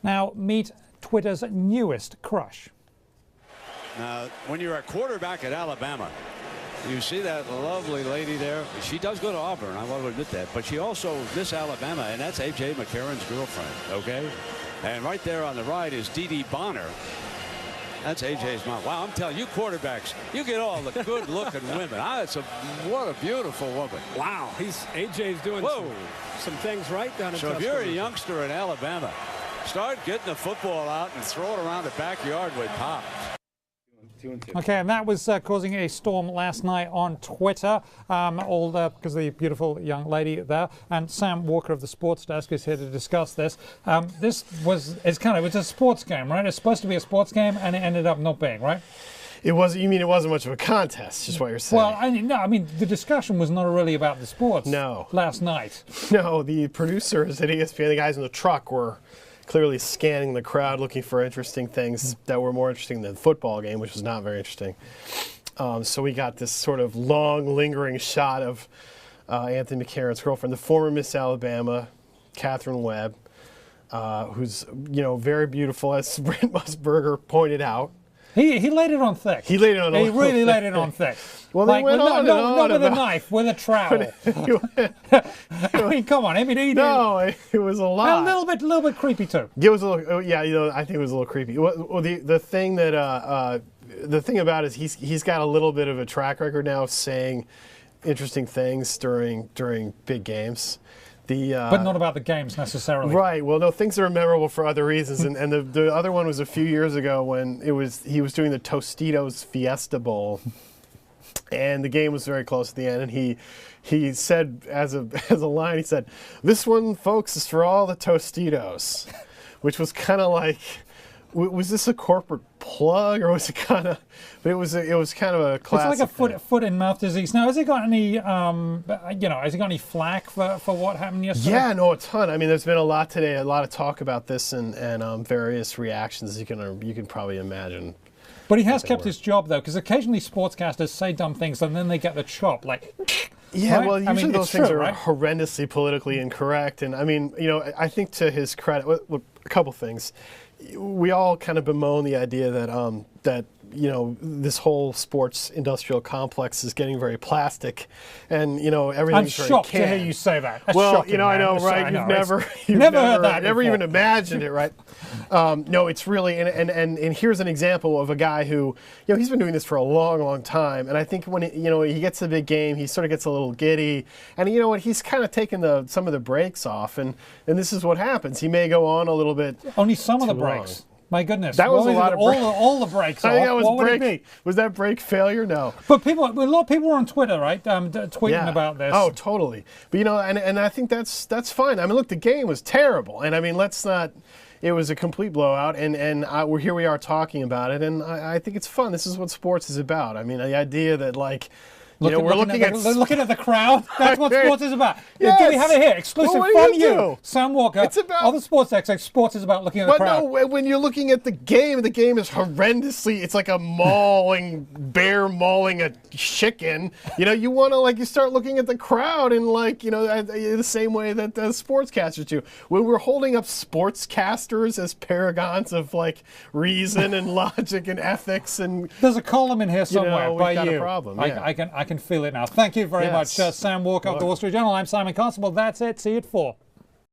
Now meet Twitter's newest crush. Now, when you're a quarterback at Alabama, you see that lovely lady there. She does go to Auburn, I want to admit that. But she also Miss Alabama, and that's A.J. McCarron's girlfriend, okay? And right there on the right is Dee Dee Bonner. That's A.J.'s mom. Wow, I'm telling you, quarterbacks, you get all the good-looking women. What a beautiful woman. Wow, A.J.'s doing some things right down in So if you're a youngster in Alabama, start getting the football out and throw it around the backyard with Pop. Okay, and that was causing a storm last night on Twitter, all because of the beautiful young lady there. And Sam Walker of the Sports Desk is here to discuss this. It's a sports game, right? It's supposed to be a sports game, and it ended up not being, right? It wasn't. You mean it wasn't much of a contest? Just what you're saying? Well, I mean, the discussion was not really about the sports. No. Last night. No, the producers at ESPN, the guys in the truck, were clearly scanning the crowd, looking for interesting things that were more interesting than the football game, which was not very interesting. So we got this sort of long, lingering shot of Anthony McCarron's girlfriend, the former Miss Alabama, Katherine Webb, who's very beautiful, as Brent Musburger pointed out. He laid it on thick. He laid it on. He really laid it on thick. Well, they went on and on not with about, a knife, with a trowel. I mean, come on. I mean, it was a lot. A little bit creepy too. It was a little. Yeah, I think it was a little creepy. Well, the thing that the thing about it is he's got a little bit of a track record now of saying interesting things during big games. But not about the games necessarily. Right. Well, no, things are memorable for other reasons. And the other one was a few years ago when he was doing the Tostitos Fiesta Bowl, and the game was very close at the end. And he said as a line, he said, "This one, folks, is for all the Tostitos," which was kind of like, was this a corporate plug, or was it kind of? But it was kind of a classic. It's like a foot and mouth disease. Now, has he got any has he got any flack for what happened yesterday? Yeah, no, a ton. I mean, there's been a lot today, a lot of talk about this, and various reactions you can probably imagine. But he has kept his job though, because occasionally sportscasters say dumb things and then they get the chop. Like, yeah, right? well, usually those things are right? horrendously politically incorrect, and I mean, I think to his credit, look, a couple things. We all kind of bemoan the idea that this whole sports industrial complex is getting very plastic, and everything's very I'm shocked canned. to hear you say that. That's well, shocking, I know, man. right? I know. You've never heard that. Never before. even imagined it, right? No, it's really, and here's an example of a guy who, he's been doing this for a long, long time, and I think when he gets a big game, he sort of gets a little giddy, and you know what? He's kind of taken some of the brakes off, and this is what happens. He may go on a little bit. Only some of the brakes. Long. My goodness. That was a lot of brakes. All the brakes off. I think that was what would it be? Was that brake failure? No. But a lot of people were on Twitter, right, tweeting about this. Oh, totally. But and I think that's fine. I mean, look, the game was terrible, and I mean, let's not. It was a complete blowout, and here we are talking about it, and I think it's fun. This is what sports is about. I mean, the idea that we're looking at the crowd. That's what sports is about. Yes. Do we have it here? Exclusive from you, Sam Walker. It's about all the sports experts. Sports is about looking at the crowd. No, when you're looking at the game is horrendously. It's like a bear mauling a chicken. You want to you start looking at the crowd and the same way that the sportscasters do. When we're holding up sportscasters as paragons of reason and logic and ethics, and there's a column in here somewhere by got you. A problem. Yeah. I can feel it now. Thank you very much, Sam Walker of the Wall Street Journal. I'm Simon Constable. That's it. See you at 4.